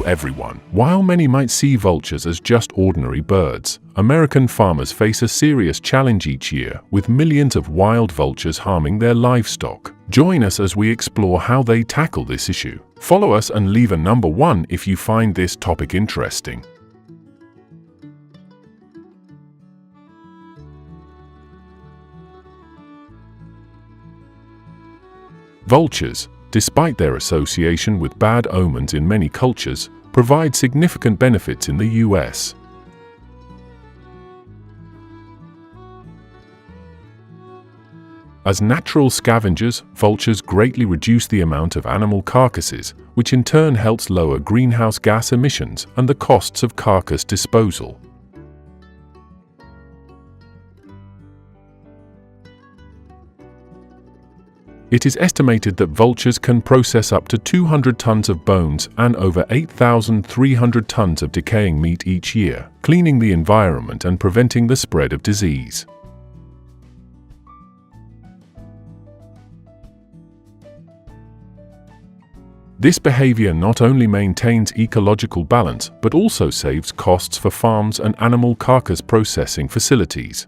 everyone. While many might see vultures as just ordinary birds, American farmers face a serious challenge each year, with millions of wild vultures harming their livestock. Join us as we explore how they tackle this issue. Follow us and leave a number 1 if you find this topic interesting. Vultures, despite their association with bad omens in many cultures, provide significant benefits in the US. As natural scavengers, vultures greatly reduce the amount of animal carcasses, which in turn helps lower greenhouse gas emissions and the costs of carcass disposal. It is estimated that vultures can process up to 200 tons of bones and over 8,300 tons of decaying meat each year, cleaning the environment and preventing the spread of disease. This behavior not only maintains ecological balance but also saves costs for farms and animal carcass processing facilities.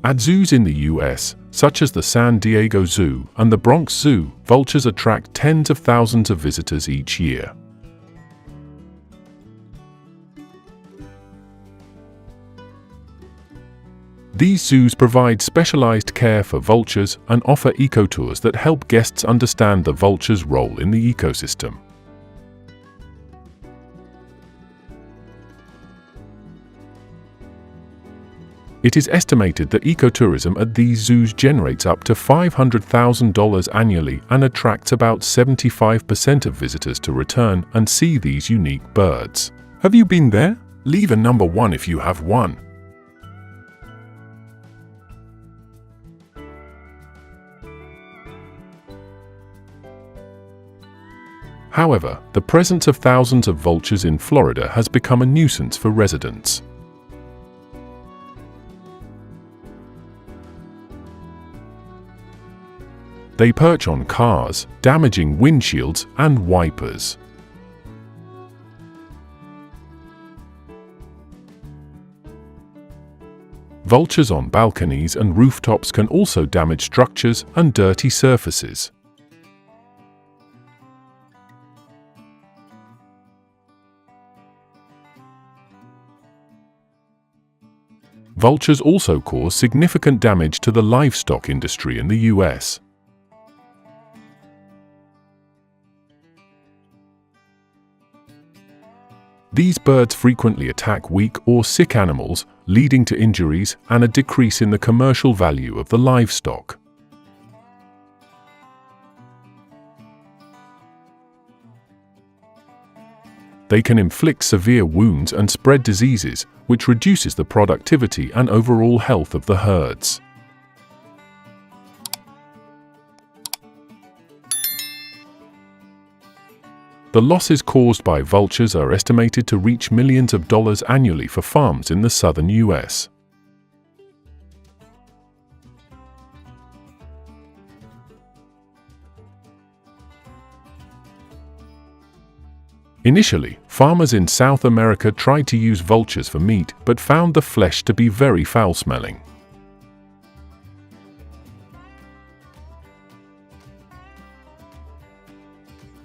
At zoos in the US, such as the San Diego Zoo and the Bronx Zoo, vultures attract tens of thousands of visitors each year. These zoos provide specialized care for vultures and offer ecotours that help guests understand the vulture's role in the ecosystem. It is estimated that ecotourism at these zoos generates up to $500,000 annually and attracts about 75% of visitors to return and see these unique birds. Have you been there? Leave a number 1 if you have one. However, the presence of thousands of vultures in Florida has become a nuisance for residents. They perch on cars, damaging windshields and wipers. Vultures on balconies and rooftops can also damage structures and dirty surfaces. Vultures also cause significant damage to the livestock industry in the US. These birds frequently attack weak or sick animals, leading to injuries and a decrease in the commercial value of the livestock. They can inflict severe wounds and spread diseases, which reduces the productivity and overall health of the herds. The losses caused by vultures are estimated to reach millions of dollars annually for farms in the southern US. Initially, farmers in South America tried to use vultures for meat but found the flesh to be very foul-smelling.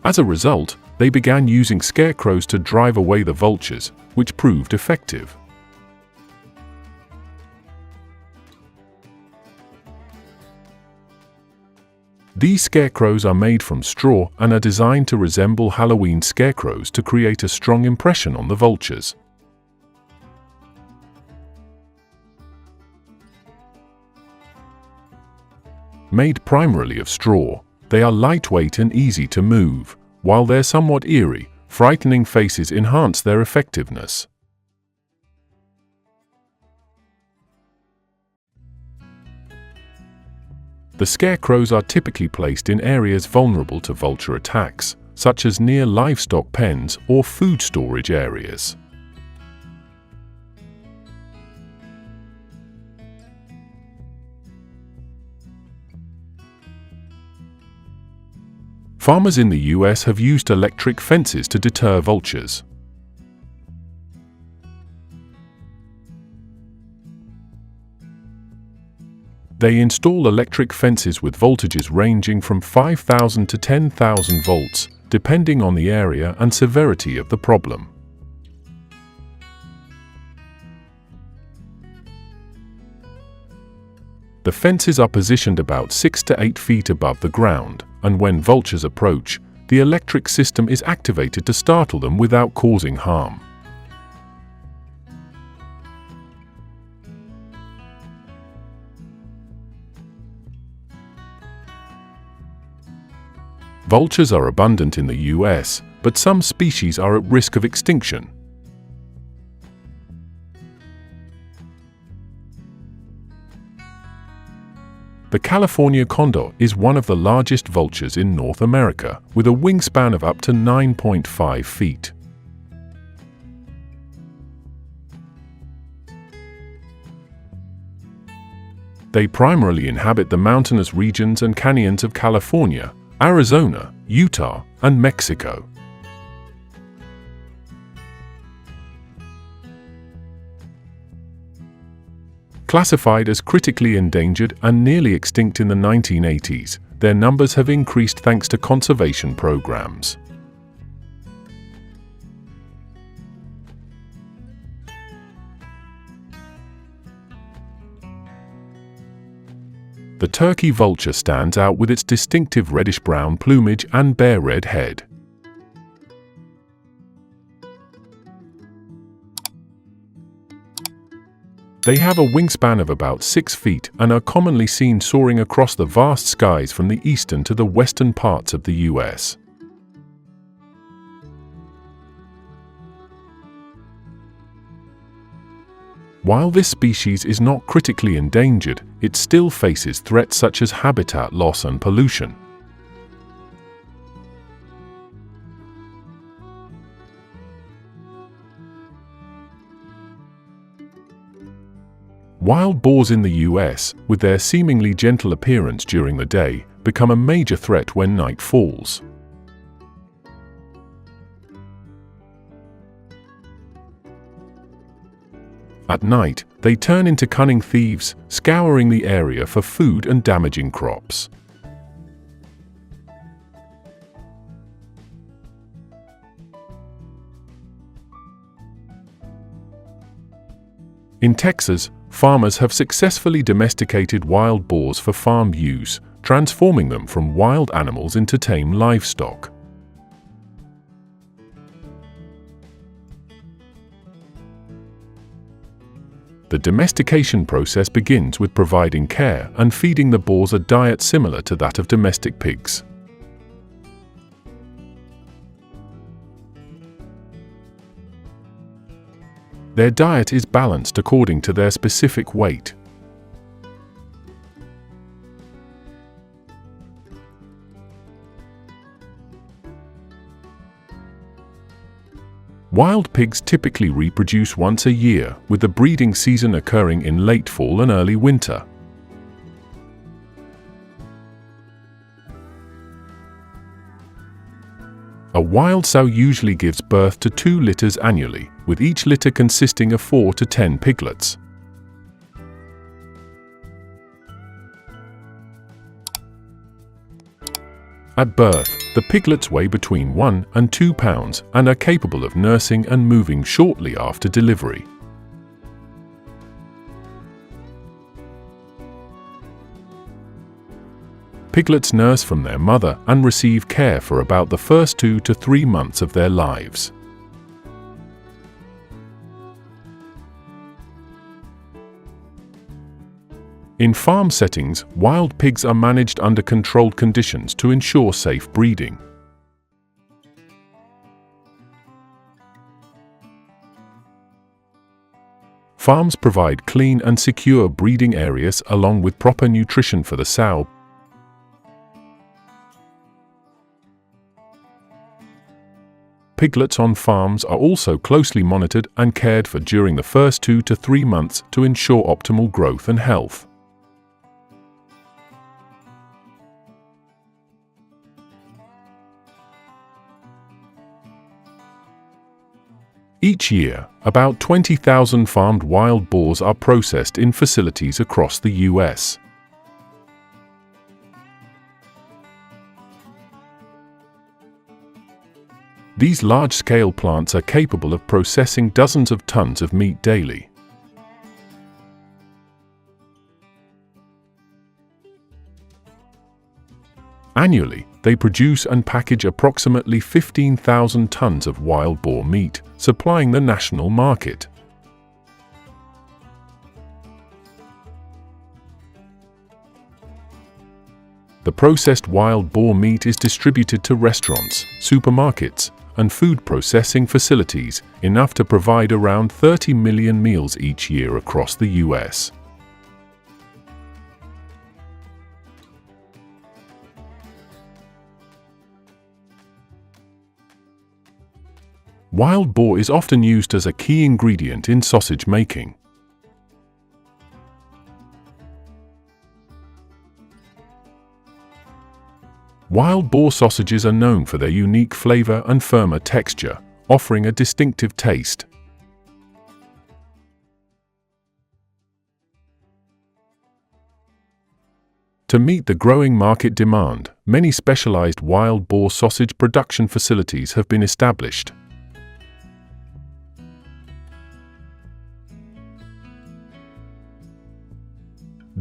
As a result, they began using scarecrows to drive away the vultures, which proved effective. These scarecrows are made from straw and are designed to resemble Halloween scarecrows to create a strong impression on the vultures. Made primarily of straw, they are lightweight and easy to move. While their somewhat eerie, frightening faces enhance their effectiveness. The scarecrows are typically placed in areas vulnerable to vulture attacks, such as near livestock pens or food storage areas. Farmers in the US have used electric fences to deter vultures. They install electric fences with voltages ranging from 5,000 to 10,000 volts, depending on the area and severity of the problem. The fences are positioned about 6 to 8 feet above the ground, and when vultures approach, the electric system is activated to startle them without causing harm. Vultures are abundant in the US, but some species are at risk of extinction. The California condor is one of the largest vultures in North America, with a wingspan of up to 9.5 feet. They primarily inhabit the mountainous regions and canyons of California, Arizona, Utah, and Mexico. Classified as critically endangered and nearly extinct in the 1980s, their numbers have increased thanks to conservation programs. The turkey vulture stands out with its distinctive reddish-brown plumage and bare red head. They have a wingspan of about 6 feet and are commonly seen soaring across the vast skies from the eastern to the western parts of the US. While this species is not critically endangered, it still faces threats such as habitat loss and pollution. Wild boars in the US, with their seemingly gentle appearance during the day, become a major threat when night falls. At night, they turn into cunning thieves, scouring the area for food and damaging crops. In Texas, farmers have successfully domesticated wild boars for farm use, transforming them from wild animals into tame livestock. The domestication process begins with providing care and feeding the boars a diet similar to that of domestic pigs. Their diet is balanced according to their specific weight. Wild pigs typically reproduce once a year, with the breeding season occurring in late fall and early winter. A wild sow usually gives birth to 2 litters annually, with each litter consisting of 4 to 10 piglets. At birth, the piglets weigh between 1 and 2 pounds and are capable of nursing and moving shortly after delivery. Piglets nurse from their mother and receive care for about the first 2 to 3 months of their lives. In farm settings, wild pigs are managed under controlled conditions to ensure safe breeding. Farms provide clean and secure breeding areas along with proper nutrition for the sow. Piglets on farms are also closely monitored and cared for during the first 2 to 3 months to ensure optimal growth and health. Each year, about 20,000 farmed wild boars are processed in facilities across the US. These large-scale plants are capable of processing dozens of tons of meat daily. Annually, they produce and package approximately 15,000 tons of wild boar meat, supplying the national market. The processed wild boar meat is distributed to restaurants, supermarkets, and food processing facilities, enough to provide around 30 million meals each year across the US. Wild boar is often used as a key ingredient in sausage making. Wild boar sausages are known for their unique flavor and firmer texture, offering a distinctive taste. To meet the growing market demand, many specialized wild boar sausage production facilities have been established.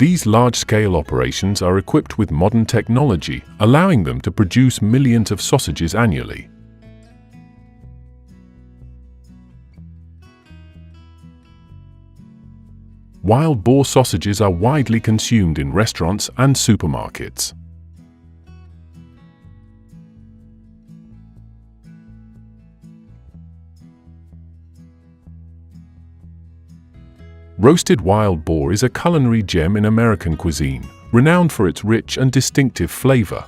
These large-scale operations are equipped with modern technology, allowing them to produce millions of sausages annually. Wild boar sausages are widely consumed in restaurants and supermarkets. Roasted wild boar is a culinary gem in American cuisine, renowned for its rich and distinctive flavor.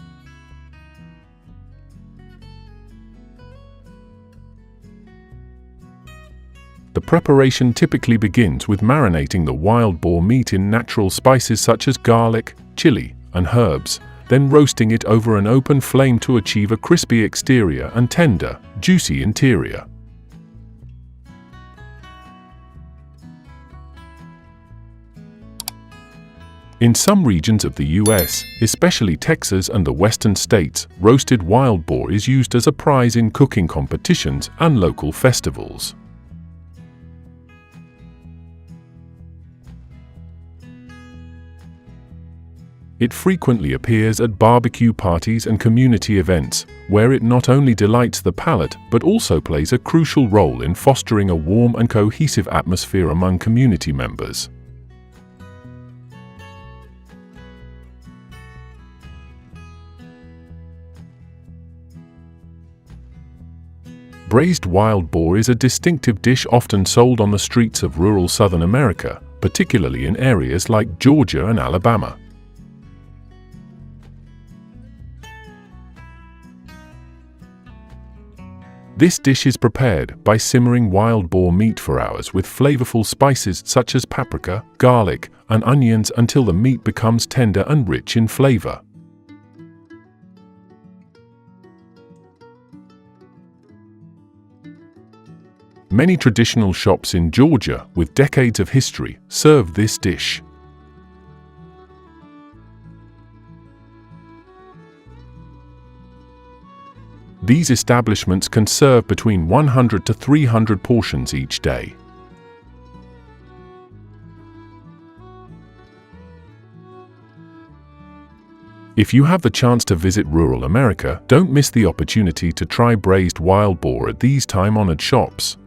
The preparation typically begins with marinating the wild boar meat in natural spices such as garlic, chili, and herbs, then roasting it over an open flame to achieve a crispy exterior and tender, juicy interior. In some regions of the US, especially Texas and the western states, roasted wild boar is used as a prize in cooking competitions and local festivals. It frequently appears at barbecue parties and community events, where it not only delights the palate but also plays a crucial role in fostering a warm and cohesive atmosphere among community members. Braised wild boar is a distinctive dish often sold on the streets of rural Southern America, particularly in areas like Georgia and Alabama. This dish is prepared by simmering wild boar meat for hours with flavorful spices such as paprika, garlic, and onions until the meat becomes tender and rich in flavor. Many traditional shops in Georgia, with decades of history, serve this dish. These establishments can serve between 100 to 300 portions each day. If you have the chance to visit rural America, don't miss the opportunity to try braised wild boar at these time-honored shops.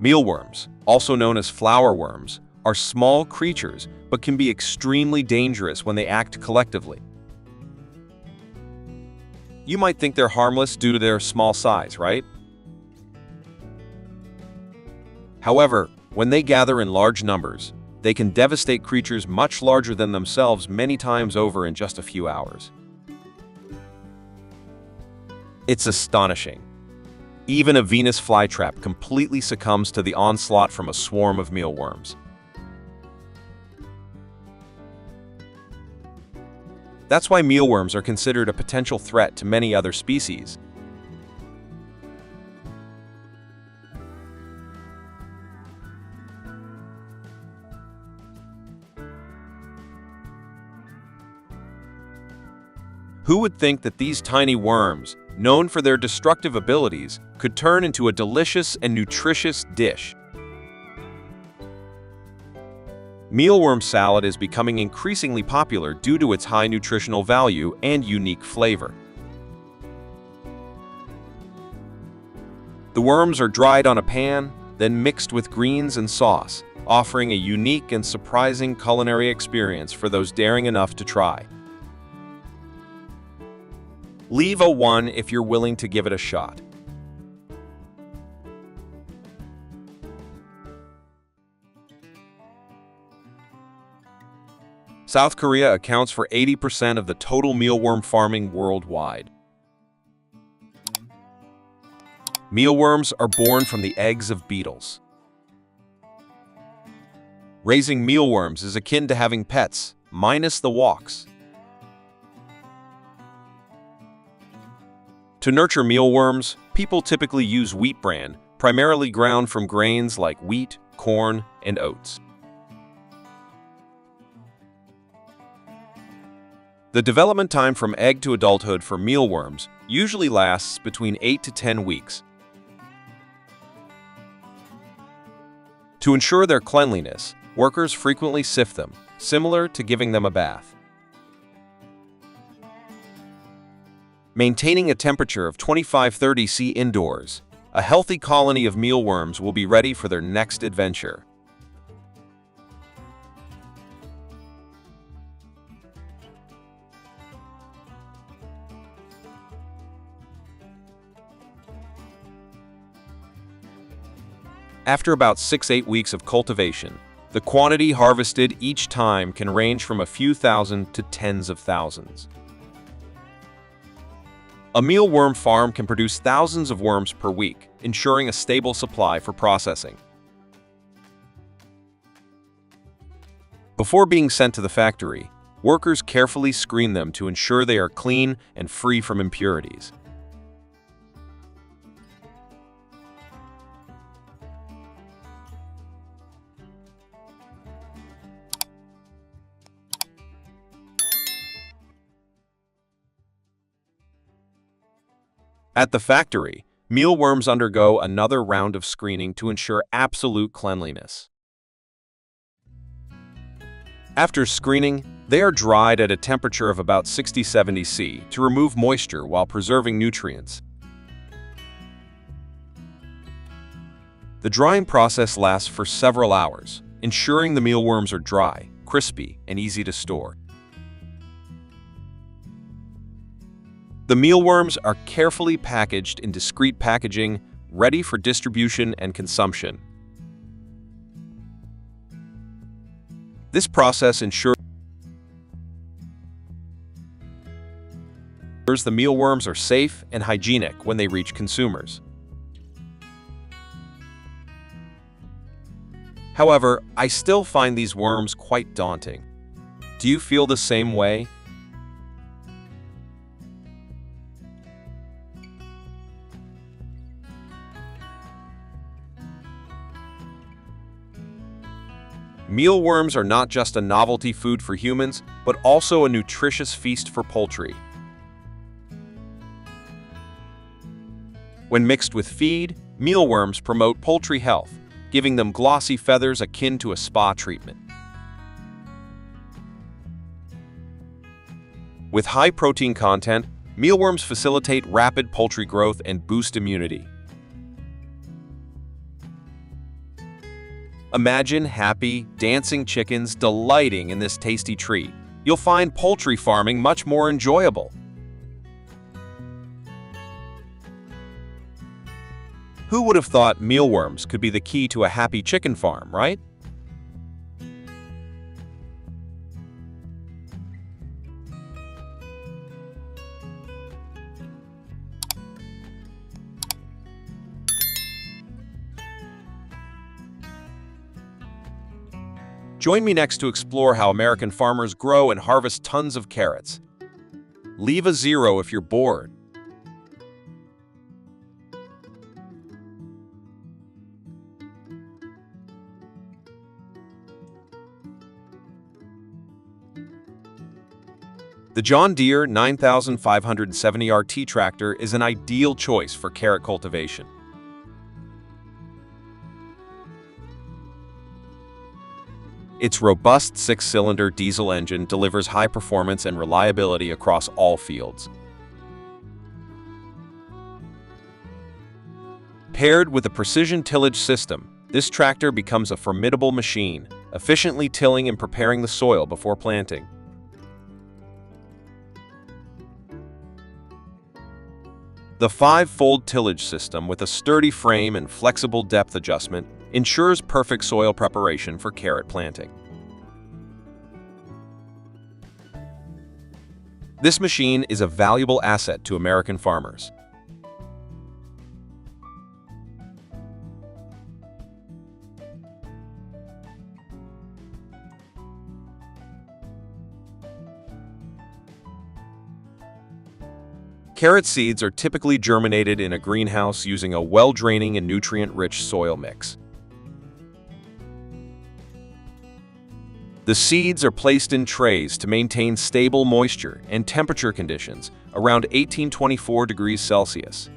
Mealworms, also known as flour worms, are small creatures but can be extremely dangerous when they act collectively. You might think they're harmless due to their small size, right? However, when they gather in large numbers, they can devastate creatures much larger than themselves many times over in just a few hours. It's astonishing. Even a Venus flytrap completely succumbs to the onslaught from a swarm of mealworms. That's why mealworms are considered a potential threat to many other species. Who would think that these tiny worms, known for their destructive abilities, could turn into a delicious and nutritious dish? Mealworm salad is becoming increasingly popular due to its high nutritional value and unique flavor. The worms are dried on a pan, then mixed with greens and sauce, offering a unique and surprising culinary experience for those daring enough to try. Leave a 1 if you're willing to give it a shot. South Korea accounts for 80% of the total mealworm farming worldwide. Mealworms are born from the eggs of beetles. Raising mealworms is akin to having pets, minus the walks. To nurture mealworms, people typically use wheat bran, primarily ground from grains like wheat, corn, and oats. The development time from egg to adulthood for mealworms usually lasts between 8 to 10 weeks. To ensure their cleanliness, workers frequently sift them, similar to giving them a bath. Maintaining a temperature of 25–30 C indoors, a healthy colony of mealworms will be ready for their next adventure. After about 6–8 weeks of cultivation, the quantity harvested each time can range from a few thousand to tens of thousands. A mealworm farm can produce thousands of worms per week, ensuring a stable supply for processing. Before being sent to the factory, workers carefully screen them to ensure they are clean and free from impurities. At the factory, mealworms undergo another round of screening to ensure absolute cleanliness. After screening, they are dried at a temperature of about 60–70 C to remove moisture while preserving nutrients. The drying process lasts for several hours, ensuring the mealworms are dry, crispy, and easy to store. The mealworms are carefully packaged in discreet packaging, ready for distribution and consumption. This process ensures the mealworms are safe and hygienic when they reach consumers. However, I still find these worms quite daunting. Do you feel the same way? Mealworms are not just a novelty food for humans, but also a nutritious feast for poultry. When mixed with feed, mealworms promote poultry health, giving them glossy feathers akin to a spa treatment. With high protein content, mealworms facilitate rapid poultry growth and boost immunity. Imagine happy, dancing chickens delighting in this tasty treat. You'll find poultry farming much more enjoyable. Who would have thought mealworms could be the key to a happy chicken farm, right? Join me next to explore how American farmers grow and harvest tons of carrots. Leave a 0 if you're bored. The John Deere 9570 RT tractor is an ideal choice for carrot cultivation. Its robust 6-cylinder diesel engine delivers high performance and reliability across all fields. Paired with a precision tillage system, this tractor becomes a formidable machine, efficiently tilling and preparing the soil before planting. The 5-fold tillage system with a sturdy frame and flexible depth adjustment ensures perfect soil preparation for carrot planting. This machine is a valuable asset to American farmers. Carrot seeds are typically germinated in a greenhouse using a well-draining and nutrient-rich soil mix. The seeds are placed in trays to maintain stable moisture and temperature conditions around 1824 degrees Celsius.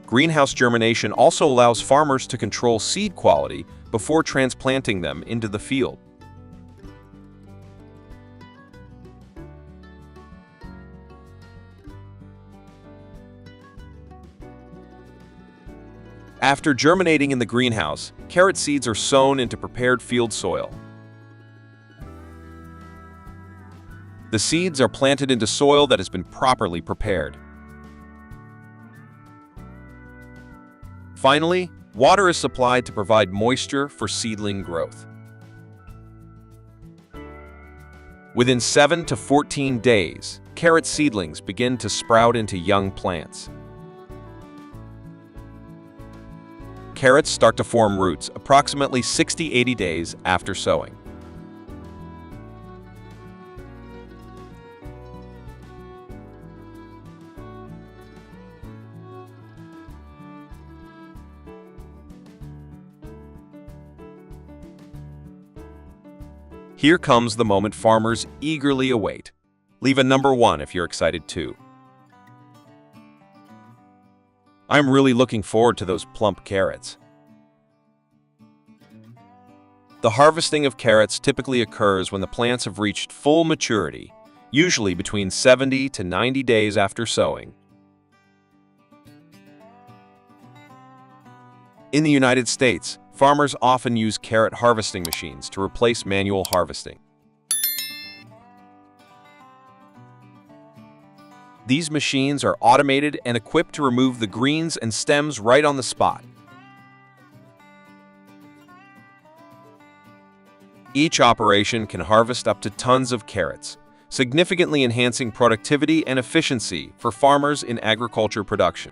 Greenhouse germination also allows farmers to control seed quality before transplanting them into the field. After germinating in the greenhouse, carrot seeds are sown into prepared field soil. The seeds are planted into soil that has been properly prepared. Finally, water is supplied to provide moisture for seedling growth. Within 7 to 14 days, carrot seedlings begin to sprout into young plants. Carrots start to form roots approximately 60–80 days after sowing. Here comes the moment farmers eagerly await. Leave a number 1 if you're excited too. I'm really looking forward to those plump carrots. The harvesting of carrots typically occurs when the plants have reached full maturity, usually between 70 to 90 days after sowing. In the United States, farmers often use carrot harvesting machines to replace manual harvesting. These machines are automated and equipped to remove the greens and stems right on the spot. Each operation can harvest up to tons of carrots, significantly enhancing productivity and efficiency for farmers in agriculture production.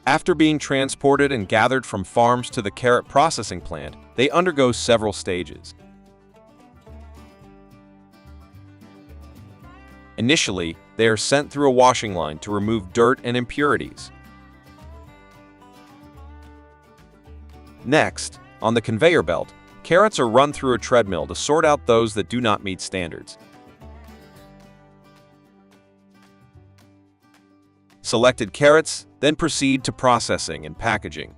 After being transported and gathered from farms to the carrot processing plant, they undergo several stages. Initially, they are sent through a washing line to remove dirt and impurities. Next, on the conveyor belt, carrots are run through a treadmill to sort out those that do not meet standards. Selected carrots then proceed to processing and packaging.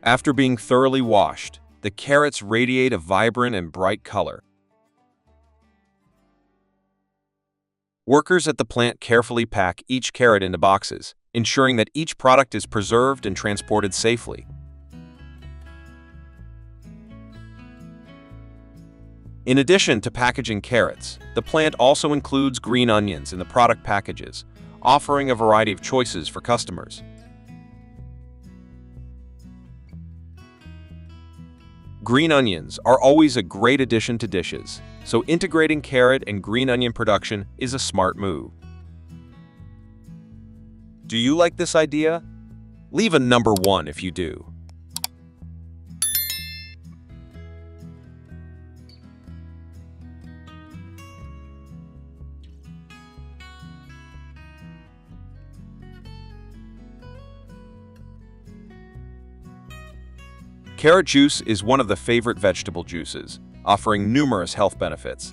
After being thoroughly washed, the carrots radiate a vibrant and bright color. Workers at the plant carefully pack each carrot into boxes, ensuring that each product is preserved and transported safely. In addition to packaging carrots, the plant also includes green onions in the product packages, offering a variety of choices for customers. Green onions are always a great addition to dishes, so integrating carrot and green onion production is a smart move. Do you like this idea? Leave a number 1 if you do. Carrot juice is one of the favorite vegetable juices, offering numerous health benefits.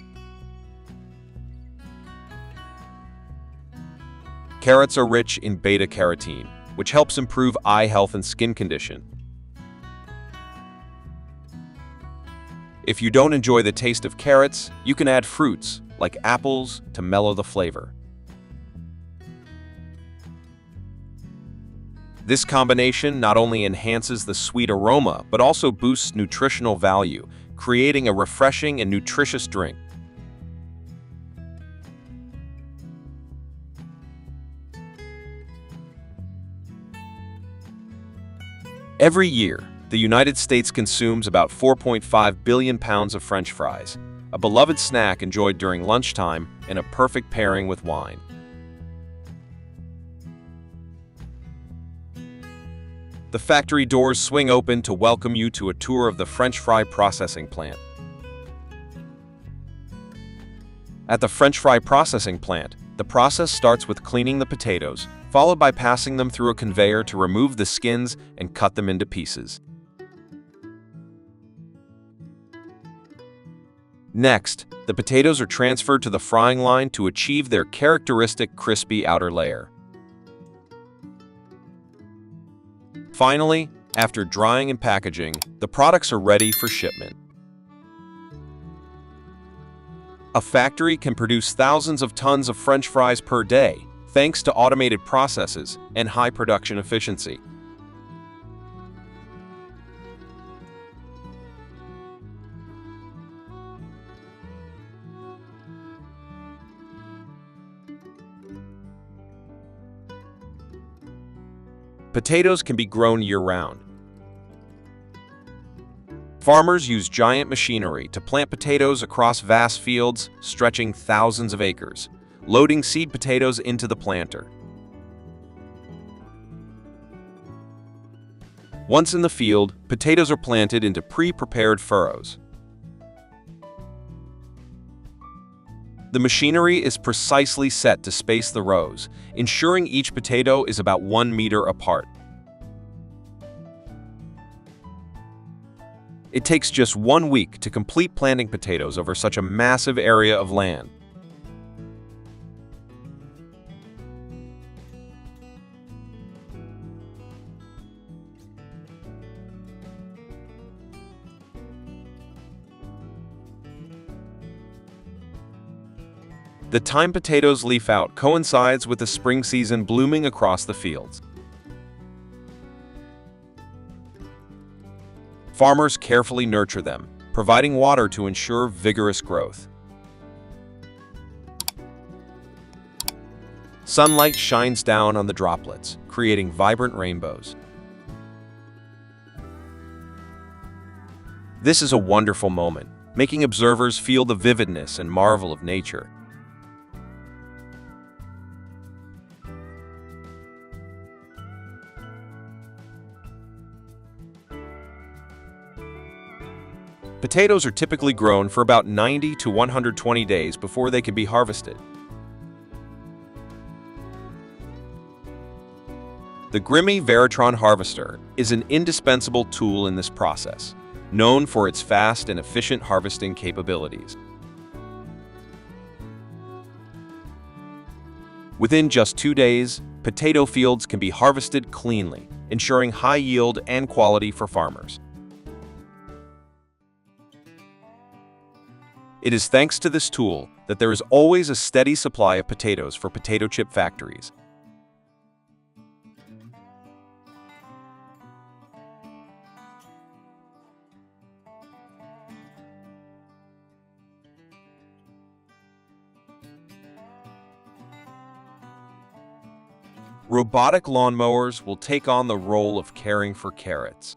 Carrots are rich in beta-carotene, which helps improve eye health and skin condition. If you don't enjoy the taste of carrots, you can add fruits, like apples, to mellow the flavor. This combination not only enhances the sweet aroma, but also boosts nutritional value, creating a refreshing and nutritious drink. Every year, the United States consumes about 4.5 billion pounds of French fries, a beloved snack enjoyed during lunchtime and a perfect pairing with wine. The factory doors swing open to welcome you to a tour of the French fry processing plant. At the French fry processing plant, the process starts with cleaning the potatoes, followed by passing them through a conveyor to remove the skins and cut them into pieces. Next, the potatoes are transferred to the frying line to achieve their characteristic crispy outer layer. Finally, after drying and packaging, the products are ready for shipment. A factory can produce thousands of tons of French fries per day, thanks to automated processes and high production efficiency. Potatoes can be grown year-round. Farmers use giant machinery to plant potatoes across vast fields stretching thousands of acres, loading seed potatoes into the planter. Once in the field, potatoes are planted into pre-prepared furrows. The machinery is precisely set to space the rows, ensuring each potato is about 1 meter apart. It takes just 1 week to complete planting potatoes over such a massive area of land. The time potatoes leaf out coincides with the spring season blooming across the fields. Farmers carefully nurture them, providing water to ensure vigorous growth. Sunlight shines down on the droplets, creating vibrant rainbows. This is a wonderful moment, making observers feel the vividness and marvel of nature. Potatoes are typically grown for about 90 to 120 days before they can be harvested. The Grimy Veritron harvester is an indispensable tool in this process, known for its fast and efficient harvesting capabilities. Within just 2 days, potato fields can be harvested cleanly, ensuring high yield and quality for farmers. It is thanks to this tool that there is always a steady supply of potatoes for potato chip factories. Robotic lawnmowers will take on the role of caring for carrots.